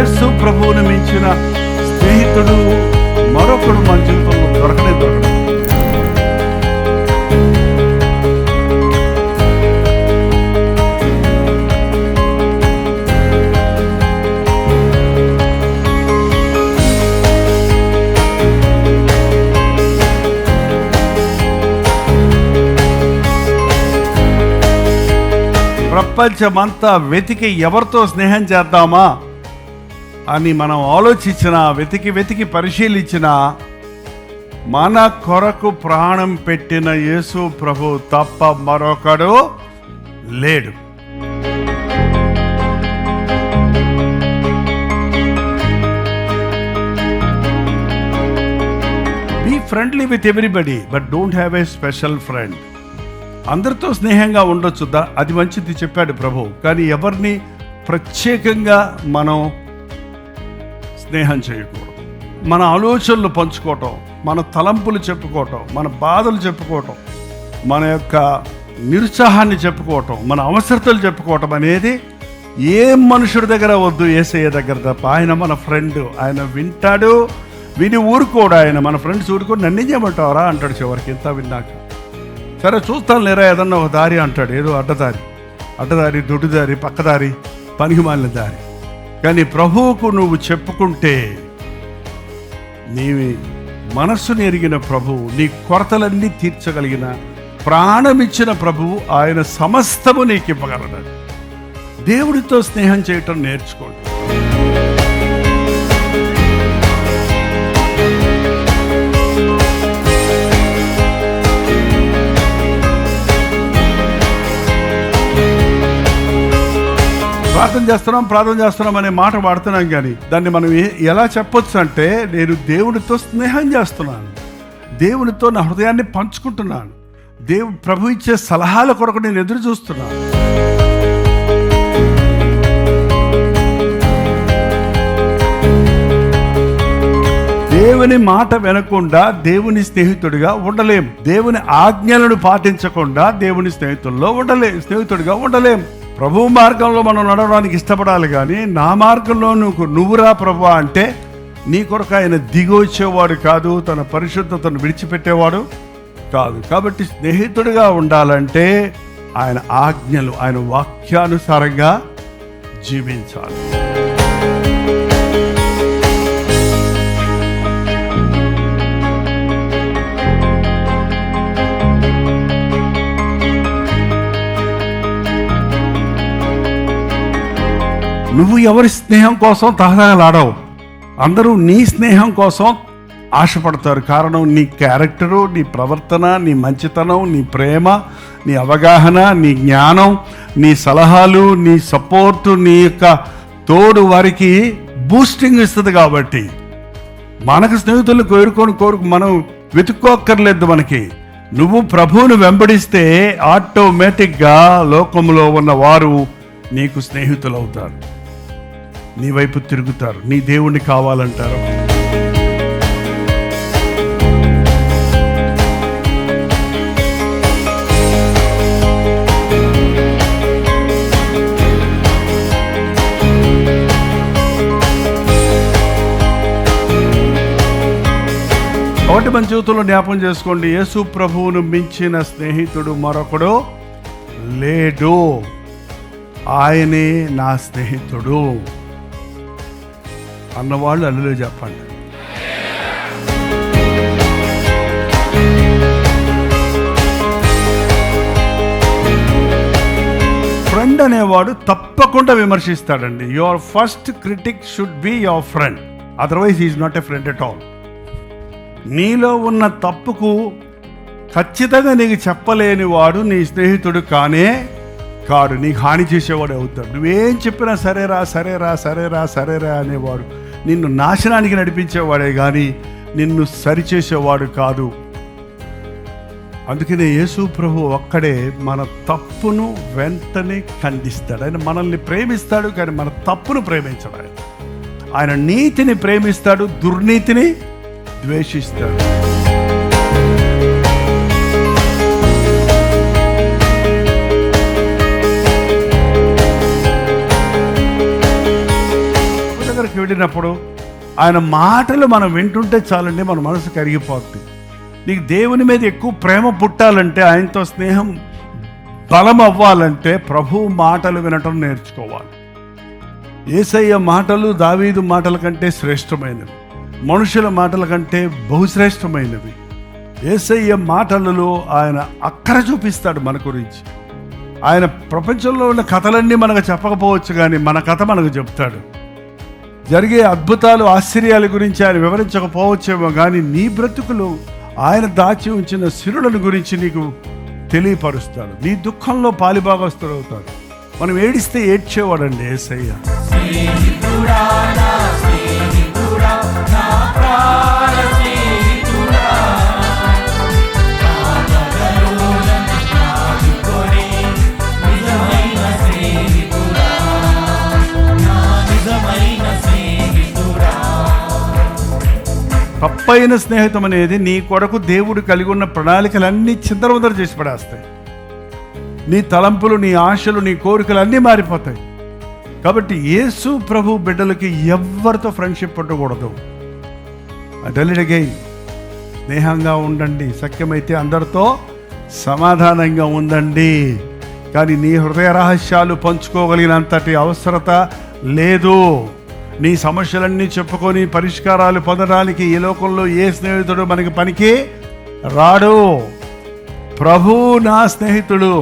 యేసు ప్రభువుని మించిన స్నేహితుడు మరొకడు మన జీవితంలో దొరకనే దొరకడు. ప్రపంచమంతా వెతికి ఎవరితో స్నేహం చేద్దామా అని మనం ఆలోచించిన, వెతికి పరిశీలించిన, మన కొరకు ప్రాణం పెట్టిన యేసు ప్రభు తప్ప మరొకడు లేడు. Be friendly with everybody but don't have a special friend. అందరితో స్నేహంగా ఉండొచ్చు, అది మంచిది చెప్పాడు ప్రభు. కానీ ఎవరిని ప్రత్యేకంగా మనం స్నేహం చేయకూడదు. మన ఆలోచనలు పంచుకోవటం, మన తలంపులు చెప్పుకోవటం, మన బాధలు చెప్పుకోవటం, మన యొక్క నిరుత్సాహాన్ని చెప్పుకోవటం, మన అవసరతలు చెప్పుకోవటం అనేది ఏ మనుషుడి దగ్గర వద్దు, యేసయ్య దగ్గర తప్ప. ఆయన మన ఫ్రెండ్, ఆయన వింటాడు, విని ఊరుకోడు. ఆయన మన ఫ్రెండ్స్ ఊరుకోడు. నన్ను చేయమంటావరా అంటాడు చివరికి. ఇంత విన్నాక సరే చూస్తాను లేరా ఏదన్నా ఒక దారి అంటాడు. ఏదో అడ్డదారి దొడ్డుదారి పక్కదారి పనికి మాలిన దారి. కానీ ప్రభువుకు నువ్వు చెప్పుకుంటే, నీ మనస్సును ఎరిగిన ప్రభువు, నీ కొరతలన్నీ తీర్చగలిగిన, ప్రాణమిచ్చిన ప్రభువు, ఆయన సమస్తము నీకు ఇవ్వగలడు. దేవుడితో స్నేహం చేయటం నేర్చుకోండి. ప్రార్థన చేస్తున్నాం అనే మాట వాడుతున్నాం, కానీ దాన్ని మనం ఎలా చెప్పొచ్చు అంటే, నేను దేవుడితో స్నేహం చేస్తున్నాను, దేవుడితో నా హృదయాన్ని పంచుకుంటున్నాను, ప్రభు ఇచ్చే సలహాల కొరకు నేను ఎదురు చూస్తున్నాను. దేవుని మాట వినకుండా దేవుని స్నేహితుడిగా ఉండలేం. దేవుని ఆజ్ఞలను పాటించకుండా దేవుని స్నేహితుడిగా ఉండలేం. ప్రభు మార్గంలో మనం నడవడానికి ఇష్టపడాలి, కానీ నా మార్గంలో నువ్వురా ప్రభు అంటే నీ కొరకు ఆయన దిగి వచ్చేవాడు కాదు, తన పరిశుద్ధతను విడిచిపెట్టేవాడు కాదు. కాబట్టి స్నేహితుడిగా ఉండాలంటే ఆయన ఆజ్ఞలు, ఆయన వాక్యానుసారంగా జీవించాలి. నువ్వు ఎవరి స్నేహం కోసం తహతహలాడవు. అందరూ నీ స్నేహం కోసం ఆశపడతారు. కారణం నీ క్యారెక్టరు, నీ ప్రవర్తన, నీ మంచితనం, నీ ప్రేమ, నీ అవగాహన, నీ జ్ఞానం, నీ సలహాలు, నీ సపోర్టు, నీ యొక్క తోడు వారికి బూస్టింగ్ ఇస్తుంది. కాబట్టి మనకు స్నేహితులను మనం వెతుక్కోక్కర్లేదు. నువ్వు ప్రభువును వెంబడిస్తే ఆటోమేటిక్గా లోకంలో ఉన్న వారు నీకు స్నేహితులు అవుతారు, నీ వైపు తిరుగుతారు, నీ దేవుణ్ణి కావాలంటారు. కాబట్టి మన జీవితంలో జ్ఞాపకం చేసుకోండి, యేసు ప్రభువును మించిన స్నేహితుడు మరొకడు లేడు. ఆయనే నా స్నేహితుడు అన్నవాళ్ళు అల్లులో చెప్పండి. ఫ్రెండ్ అనేవాడు తప్పకుండా విమర్శిస్తాడండి. Your first critic should be your friend, otherwise he is not a friend at all. నీలో ఉన్న తప్పుకు ఖచ్చితంగా నీకు చెప్పలేని వాడు నీ స్నేహితుడు కాడు, నీకు హాని చేసేవాడు అవుతాడు. నువ్వేం చెప్పినా సరేరా అనేవాడు నిన్ను నాశనానికి నడిపించేవాడే కానీ నిన్ను సరిచేసేవాడు కాదు. అందుకనే యేసు ప్రభు ఒక్కడే మన తప్పును వెంటనే ఖండిస్తాడు. ఆయన మనల్ని ప్రేమిస్తాడు, కానీ మన తప్పును ప్రేమించడు. ఆయన నీతిని ప్రేమిస్తాడు, దుర్నీతిని ద్వేషిస్తాడు. దగ్గరికి వెళ్ళినప్పుడు ఆయన మాటలు మనం వింటుంటే చాలండి, మన మనసు కరిగిపోతుంది. నీకు దేవుని మీద ఎక్కువ ప్రేమ పుట్టాలంటే, ఆయనతో స్నేహం బలం అవ్వాలంటే ప్రభువు మాటలు వినటం నేర్చుకోవాలి. యేసయ్య మాటలు దావీదు మాటల కంటే శ్రేష్టమైనవి, మనుషుల మాటల కంటే బహుశ్రేష్టమైనవి. యేసయ్య మాటలలో ఆయన అక్కర చూపిస్తాడు మన గురించి. ఆయన ప్రపంచంలో ఉన్న కథలన్నీ మనకు చెప్పకపోవచ్చు, కానీ మన కథ మనకు చెప్తాడు. జరిగే అద్భుతాలు ఆశ్చర్యాల గురించి ఆయన వివరించకపోవచ్చేమో, కానీ నీ బ్రతుకులు ఆయన దాచి ఉంచిన సిరులను గురించి నీకు తెలియపరుస్తాడు. నీ దుఃఖంలో పాలిభాగస్తుడు అవుతాడు. మనం ఏడిస్తే ఏడ్చేవాడండి యేసయ్య. తప్పైన స్నేహితం అనేది నీ కొరకు దేవుడు కలిగి ఉన్న ప్రణాళికలన్నీ చిందరవందర చేసి పడేస్తాయి. నీ తలంపులు, నీ ఆశలు, నీ కోరికలు అన్నీ మారిపోతాయి. కాబట్టి యేసు ప్రభు బిడ్డలకి ఎవ్వరితో ఫ్రెండ్షిప్ ఉండకూడదు. అటెలిడగై స్నేహంగా ఉండండి, శక్యమైతే అందరితో సమాధానంగా ఉండండి. కానీ నీ హృదయ రహస్యాలు పంచుకోగలిగినంతటి అవసరత లేదు. నీ సమస్యలన్నీ చెప్పుకొని పరిష్కారాలు పొందడానికి ఈ లోకంలో ఏ స్నేహితుడు మనకి పనికి రాడు. ప్రభు నా స్నేహితుడు.